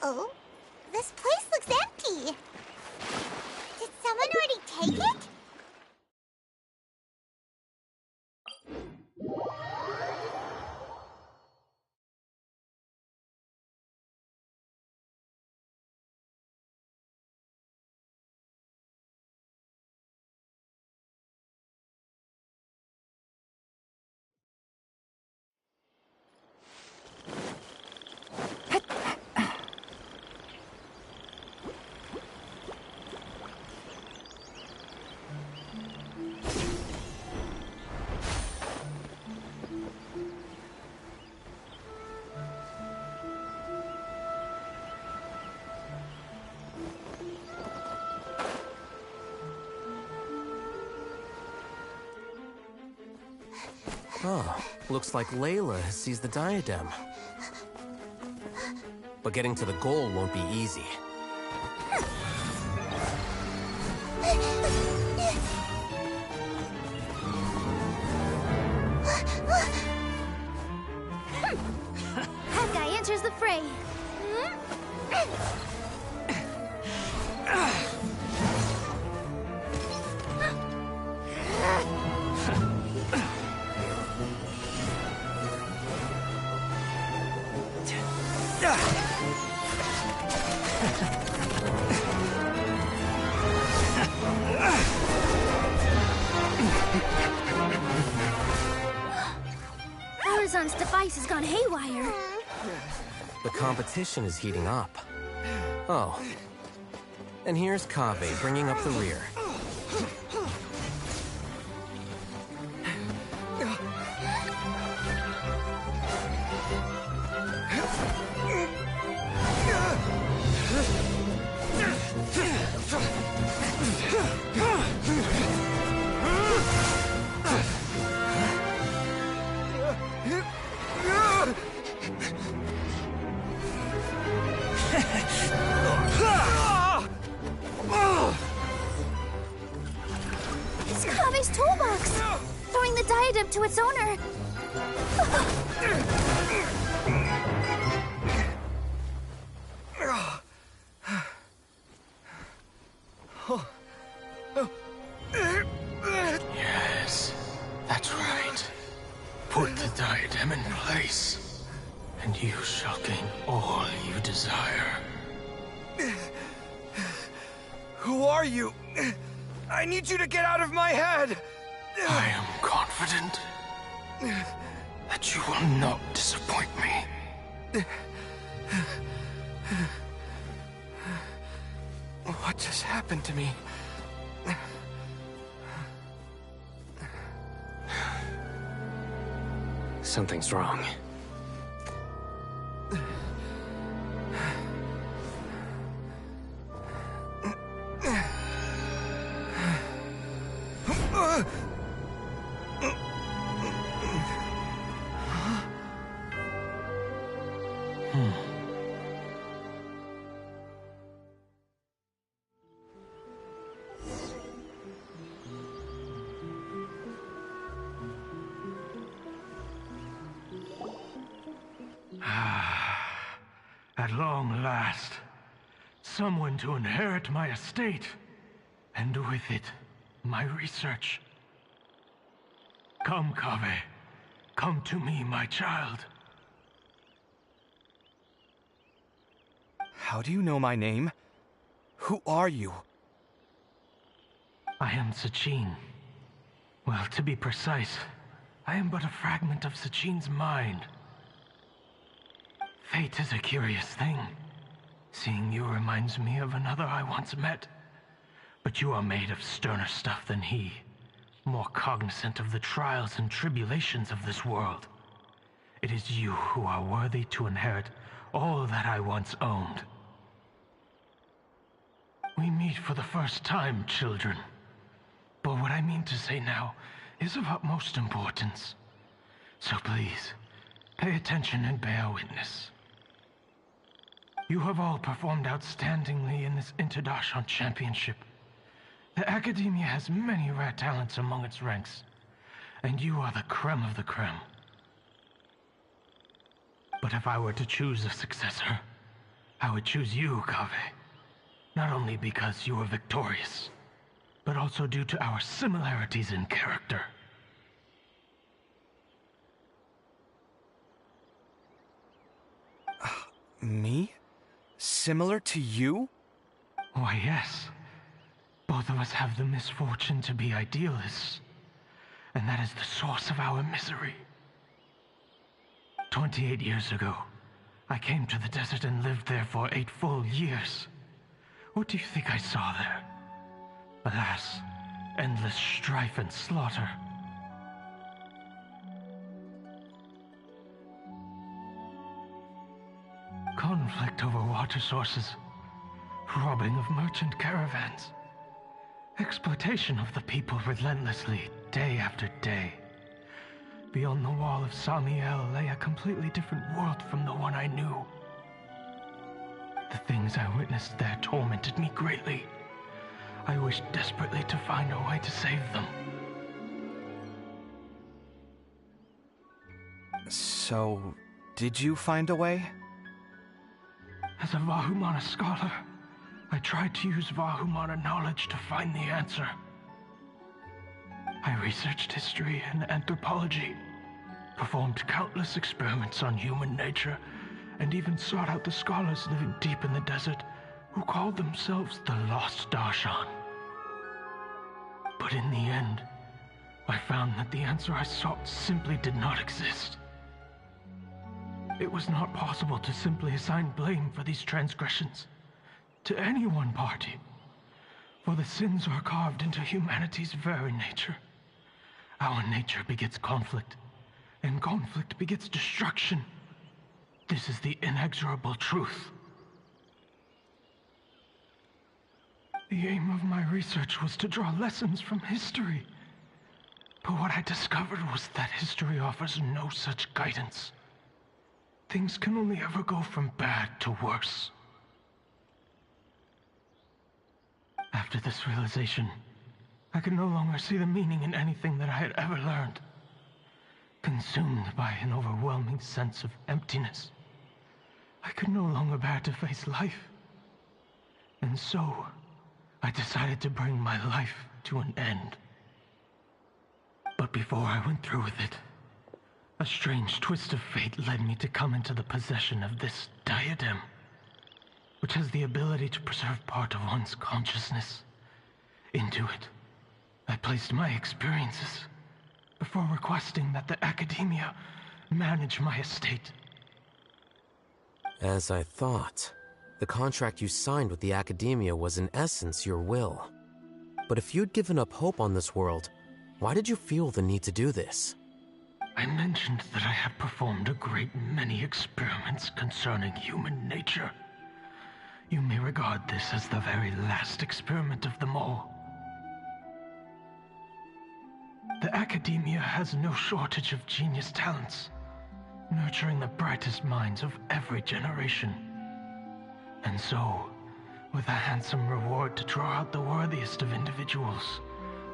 Oh, this place looks empty. Did someone already take it? Oh, looks like Layla has seized the diadem. But getting to the goal won't be easy. That guy enters the fray. Horizon's device has gone haywire. The competition is heating up. Oh. And here's Kaveh bringing up the rear. It's Kaveh's toolbox! Throwing the diadem to its owner! Yes, that's right. Put the diadem in place, and you shall gain all you desire. Who are you? I need you to get out of my head! I am confident that you will not disappoint me. What just happened to me? Something's wrong. At long last, someone to inherit my estate, and with it, my research. Come, Kaveh. Come to me, my child. How do you know my name? Who are you? I am Sachin. Well, to be precise, I am but a fragment of Sachin's mind. Fate is a curious thing. Seeing you reminds me of another I once met. But you are made of sterner stuff than he, more cognizant of the trials and tribulations of this world. It is you who are worthy to inherit all that I once owned. We meet for the first time, children. But what I mean to say now is of utmost importance. So please, pay attention and bear witness. You have all performed outstandingly in this Interdashon Championship. The Academia has many rare talents among its ranks, and you are the creme of the creme. But if I were to choose a successor, I would choose you, Kaveh. Not only because you were victorious, but also due to our similarities in character. Me? Similar to you? Why, yes. Both of us have the misfortune to be idealists, and that is the source of our misery. 28 years ago, I came to the desert and lived there for 8 full years. What do you think I saw there? Alas, endless strife and slaughter. Conflict over water sources, robbing of merchant caravans, exploitation of the people relentlessly, day after day. Beyond the wall of Samiel lay a completely different world from the one I knew. The things I witnessed there tormented me greatly. I wished desperately to find a way to save them. So, did you find a way? As a Vahumana scholar, I tried to use Vahumana knowledge to find the answer. I researched history and anthropology, performed countless experiments on human nature, and even sought out the scholars living deep in the desert who called themselves the Lost Darshan. But in the end, I found that the answer I sought simply did not exist. It was not possible to simply assign blame for these transgressions to any one party, for the sins are carved into humanity's very nature. Our nature begets conflict, and conflict begets destruction. This is the inexorable truth. The aim of my research was to draw lessons from history, but what I discovered was that history offers no such guidance. Things can only ever go from bad to worse. After this realization, I could no longer see the meaning in anything that I had ever learned. Consumed by an overwhelming sense of emptiness, I could no longer bear to face life. And so, I decided to bring my life to an end. But before I went through with it, a strange twist of fate led me to come into the possession of this diadem, which has the ability to preserve part of one's consciousness. Into it, I placed my experiences before requesting that the academia manage my estate. As I thought, the contract you signed with the academia was in essence your will. But if you'd given up hope on this world, why did you feel the need to do this? I mentioned that I had performed a great many experiments concerning human nature. You may regard this as the very last experiment of them all. The academia has no shortage of genius talents, nurturing the brightest minds of every generation. And so, with a handsome reward to draw out the worthiest of individuals,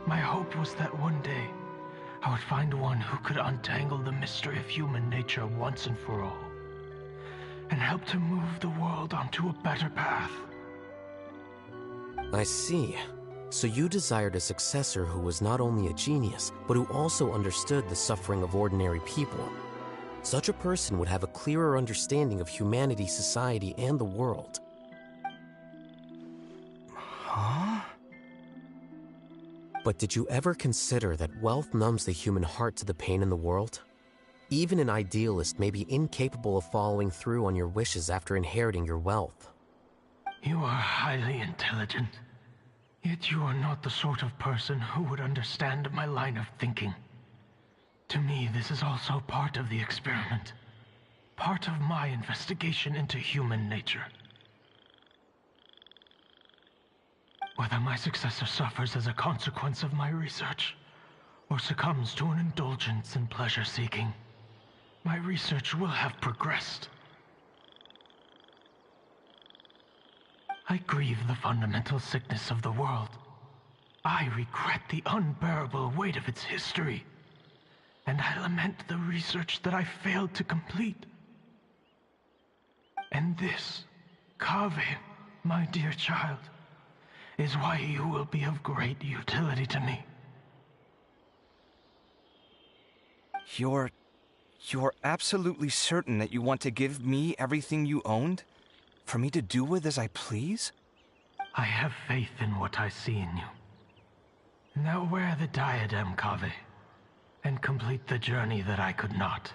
my hope was that one day, I would find one who could untangle the mystery of human nature once and for all, and help to move the world onto a better path. I see. So you desired a successor who was not only a genius, but who also understood the suffering of ordinary people. Such a person would have a clearer understanding of humanity, society, and the world. Huh? But did you ever consider that wealth numbs the human heart to the pain in the world? Even an idealist may be incapable of following through on your wishes after inheriting your wealth. You are highly intelligent, yet you are not the sort of person who would understand my line of thinking. To me, this is also part of the experiment, part of my investigation into human nature. Whether my successor suffers as a consequence of my research, or succumbs to an indulgence in pleasure-seeking, my research will have progressed. I grieve the fundamental sickness of the world. I regret the unbearable weight of its history, and I lament the research that I failed to complete. And this Kaveh, my dear child, is why you will be of great utility to me. You're absolutely certain that you want to give me everything you owned? For me to do with as I please? I have faith in what I see in you. Now wear the diadem, Kaveh, and complete the journey that I could not.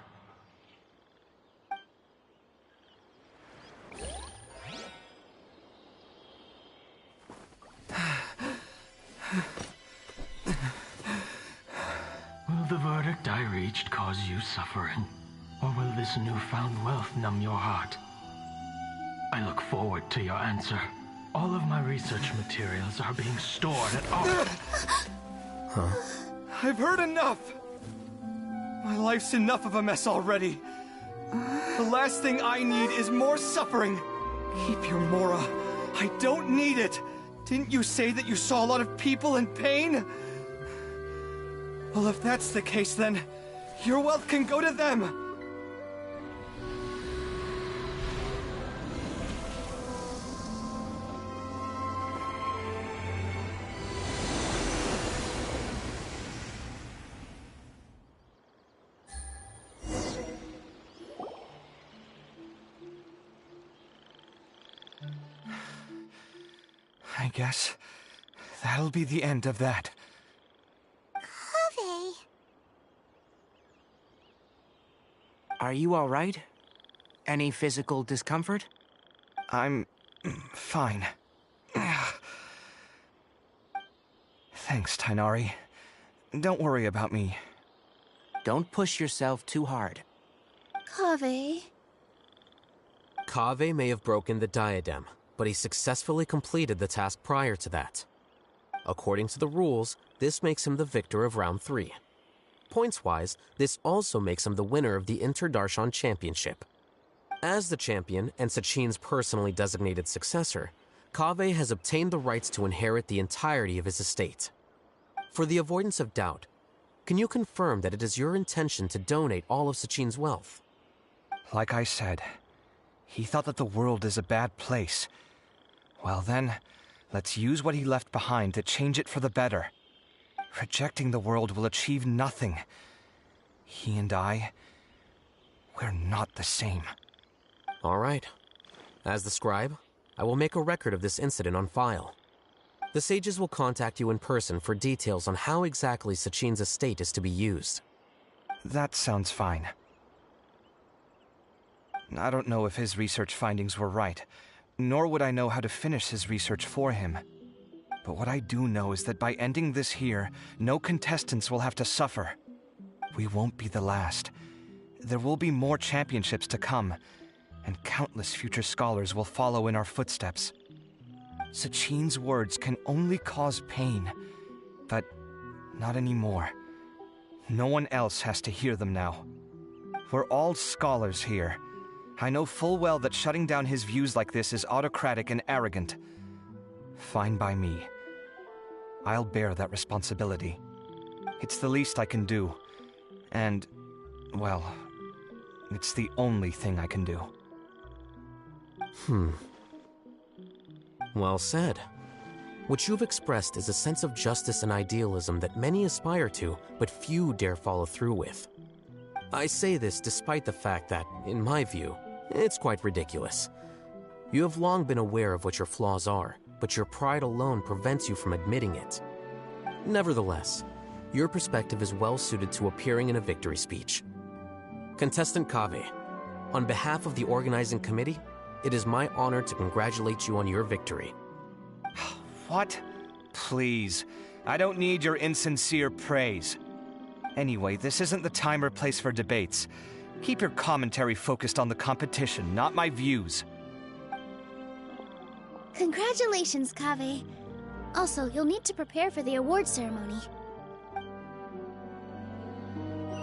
Will the verdict I reached cause you suffering? Or will this newfound wealth numb your heart? I look forward to your answer. All of my research materials are being stored at our... I've heard enough! My life's enough of a mess already. The last thing I need is more suffering. Keep your Mora. I don't need it. Didn't you say that you saw a lot of people in pain? Well, if that's the case, then your wealth can go to them. I guess that'll be the end of that. Kaveh. Are you all right? Any physical discomfort? I'm fine. Thanks, Tainari. Don't worry about me. Don't push yourself too hard. Kaveh. Kaveh may have broken the diadem, but he successfully completed the task prior to that. According to the rules, this makes him the victor of round 3. Points-wise, this also makes him the winner of the Inter-Darshan Championship. As the champion and Sachin's personally designated successor, Kaveh has obtained the rights to inherit the entirety of his estate. For the avoidance of doubt, can you confirm that it is your intention to donate all of Sachin's wealth? Like I said, he thought that the world is a bad place. Well then, let's use what he left behind to change it for the better. Rejecting the world will achieve nothing. He and I, we're not the same. All right. As the scribe, I will make a record of this incident on file. The sages will contact you in person for details on how exactly Sachin's estate is to be used. That sounds fine. I don't know if his research findings were right, nor would I know how to finish his research for him. But what I do know is that by ending this here, no contestants will have to suffer. We won't be the last. There will be more championships to come, and countless future scholars will follow in our footsteps. Sachin's words can only cause pain, but not anymore. No one else has to hear them now. We're all scholars here. I know full well that shutting down his views like this is autocratic and arrogant. Fine by me. I'll bear that responsibility. It's the least I can do. And, well, it's the only thing I can do. Well said. What you've expressed is a sense of justice and idealism that many aspire to, but few dare follow through with. I say this despite the fact that, in my view, it's quite ridiculous. You have long been aware of what your flaws are, but your pride alone prevents you from admitting it. Nevertheless, your perspective is well suited to appearing in a victory speech. Contestant Kaveh, on behalf of the organizing committee, it is my honor to congratulate you on your victory. What? Please. I don't need your insincere praise. Anyway, this isn't the time or place for debates. Keep your commentary focused on the competition, not my views. Congratulations, Kaveh. Also, you'll need to prepare for the award ceremony.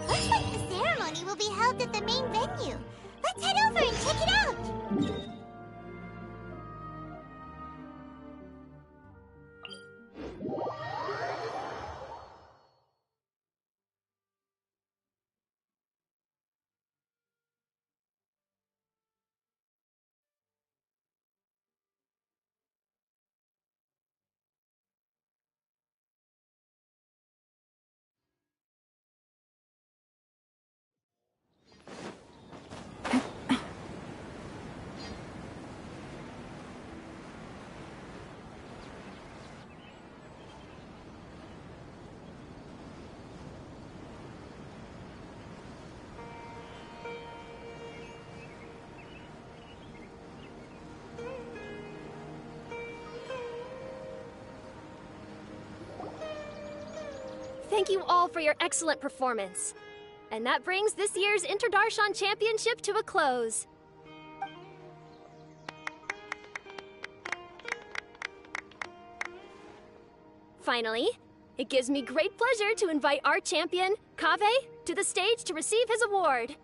Looks like the ceremony will be held at the main venue. Let's head over and check it out! thank you all for your excellent performance. And that brings this year's Interdarshan Championship to a close. Finally, it gives me great pleasure to invite our champion, Kaveh, to the stage to receive his award.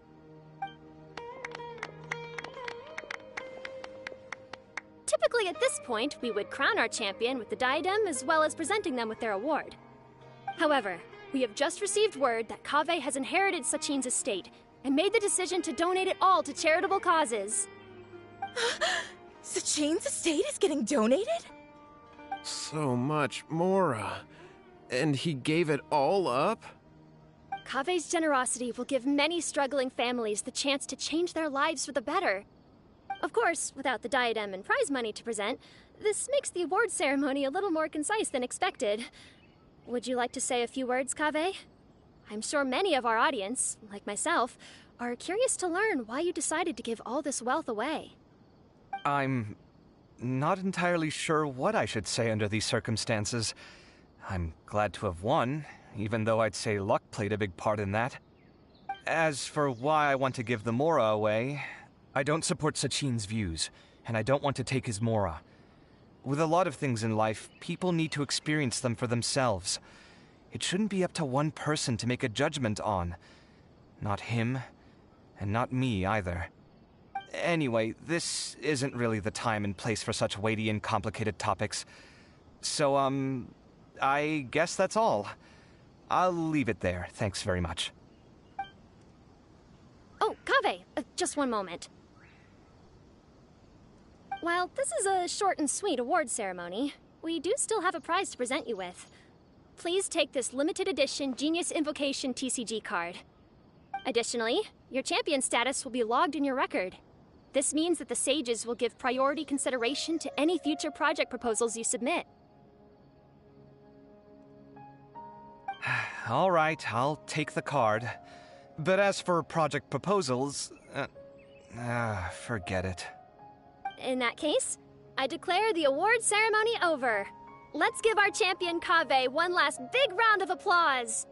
Typically at this point, we would crown our champion with the diadem as well as presenting them with their award. However, we have just received word that Kaveh has inherited Sachin's estate and made the decision to donate it all to charitable causes. Sachin's estate is getting donated? So much, Mora. And he gave it all up? Kaveh's generosity will give many struggling families the chance to change their lives for the better. Of course, without the diadem and prize money to present, this makes the award ceremony a little more concise than expected. Would you like to say a few words, Kaveh? I'm sure many of our audience, like myself, are curious to learn why you decided to give all this wealth away. I'm not entirely sure what I should say under these circumstances. I'm glad to have won, even though I'd say luck played a big part in that. As for why I want to give the Mora away, I don't support Sachin's views, and I don't want to take his Mora. With a lot of things in life, people need to experience them for themselves. It shouldn't be up to one person to make a judgment on. Not him, and not me either. Anyway, this isn't really the time and place for such weighty and complicated topics. So, I guess that's all. I'll leave it there. Thanks very much. Oh, Kaveh, just one moment. While this is a short and sweet award ceremony, we do still have a prize to present you with. Please take this limited edition Genius Invocation TCG card. Additionally, your champion status will be logged in your record. This means that the Sages will give priority consideration to any future project proposals you submit. All right, I'll take the card. But as for project proposals, forget it. In that case, I declare the award ceremony over. Let's give our champion Kaveh one last big round of applause.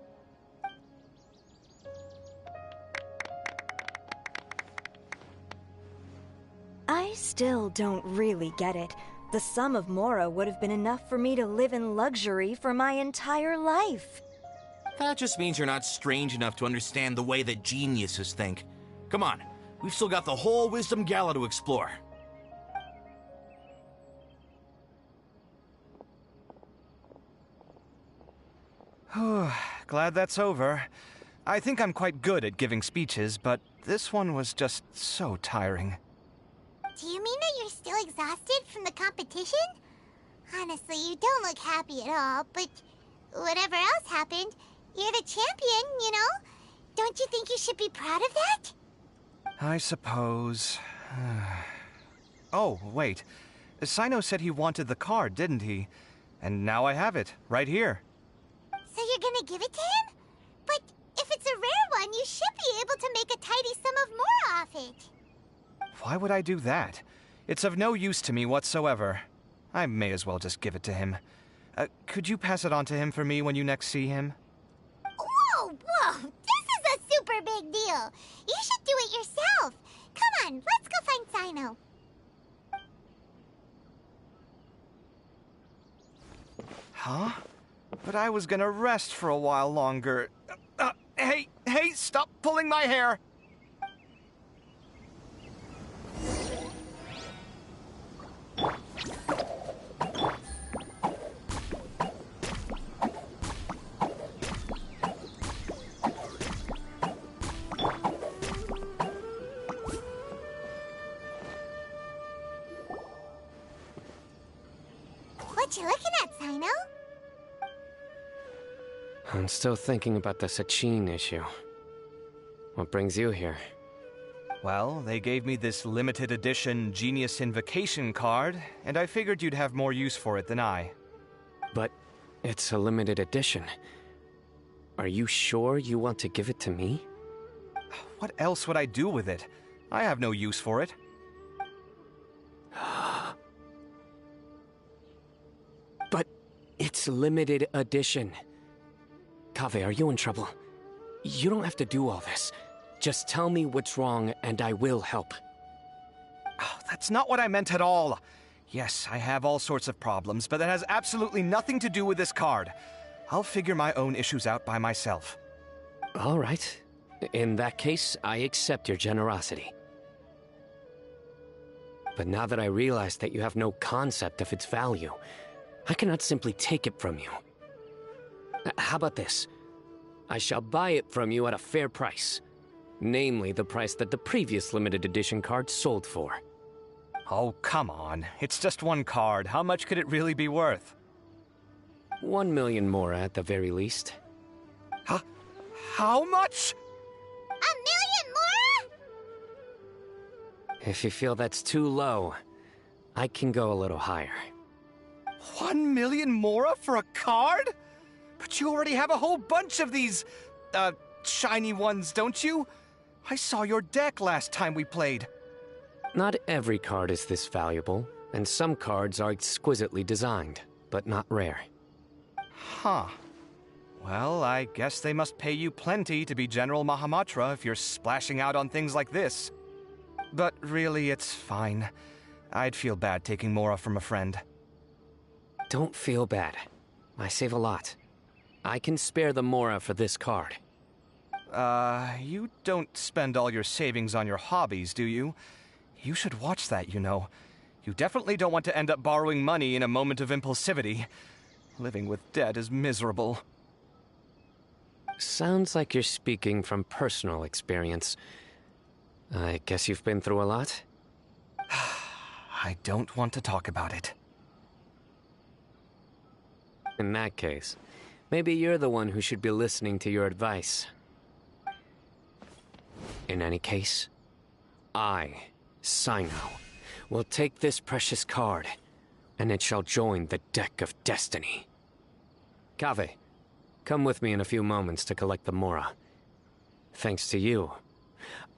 I still don't really get it. The sum of Mora would have been enough for me to live in luxury for my entire life. That just means you're not strange enough to understand the way that geniuses think. Come on, we've still got the whole Wisdom Gala to explore. Glad that's over. I think I'm quite good at giving speeches, but this one was just so tiring. Do you mean that you're still exhausted from the competition? Honestly, you don't look happy at all, but whatever else happened, you're the champion, you know? Don't you think you should be proud of that? I suppose. Oh, wait. Sino said he wanted the card, didn't he? And now I have it, right here. So you're gonna give it to him? But if it's a rare one, you should be able to make a tidy sum of Mora off it. Why would I do that? It's of no use to me whatsoever. I may as well just give it to him. Could you pass it on to him for me when you next see him? Whoa, whoa! This is a super big deal! You should do it yourself! Come on, let's go find Sino. Huh? But I was gonna rest for a while longer. Hey, stop pulling my hair! What you looking at, Sino? I'm still thinking about the Sachin issue. What brings you here? Well, they gave me this limited edition Genius Invocation card, and I figured you'd have more use for it than I. But it's a limited edition. Are you sure you want to give it to me? What else would I do with it? I have no use for it. But it's limited edition. Kaveh, are you in trouble? You don't have to do all this. Just tell me what's wrong, and I will help. Oh, that's not what I meant at all. Yes, I have all sorts of problems, but that has absolutely nothing to do with this card. I'll figure my own issues out by myself. All right. In that case, I accept your generosity. But now that I realize that you have no concept of its value, I cannot simply take it from you. How about this? I shall buy it from you at a fair price. Namely, the price that the previous limited edition card sold for. Oh, come on. It's just one card. How much could it really be worth? 1 million more at the very least. How much? 1 million more? If you feel that's too low, I can go a little higher. 1 million mora for a card? But you already have a whole bunch of these, shiny ones, don't you? I saw your deck last time we played. Not every card is this valuable, and some cards are exquisitely designed, but not rare. Huh. Well, I guess they must pay you plenty to be General Mahamatra if you're splashing out on things like this. But really, it's fine. I'd feel bad taking mora from a friend. Don't feel bad. I save a lot. I can spare the mora for this card. You don't spend all your savings on your hobbies, do you? You should watch that, you know. You definitely don't want to end up borrowing money in a moment of impulsivity. Living with debt is miserable. Sounds like you're speaking from personal experience. I guess you've been through a lot? I don't want to talk about it. In that case, maybe you're the one who should be listening to your advice. In any case, I, Sino, will take this precious card, and it shall join the deck of destiny. Kaveh, come with me in a few moments to collect the mora. Thanks to you,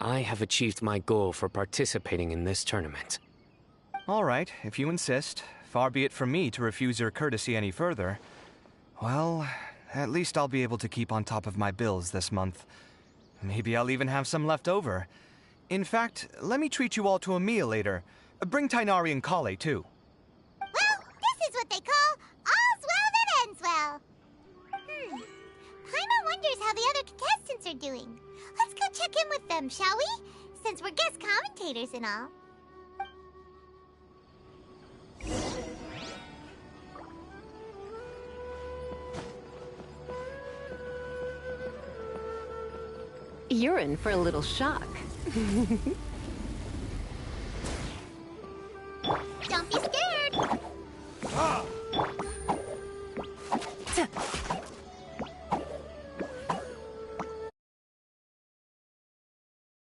I have achieved my goal for participating in this tournament. All right, if you insist. Far be it from me to refuse your courtesy any further. Well, at least I'll be able to keep on top of my bills this month. Maybe I'll even have some left over. In fact, let me treat you all to a meal later. Bring Tainari and Kale, too. Well, this is what they call all's well that ends well. Paimon wonders how the other contestants are doing. Let's go check in with them, shall we? Since we're guest commentators and all. You're in for a little shock.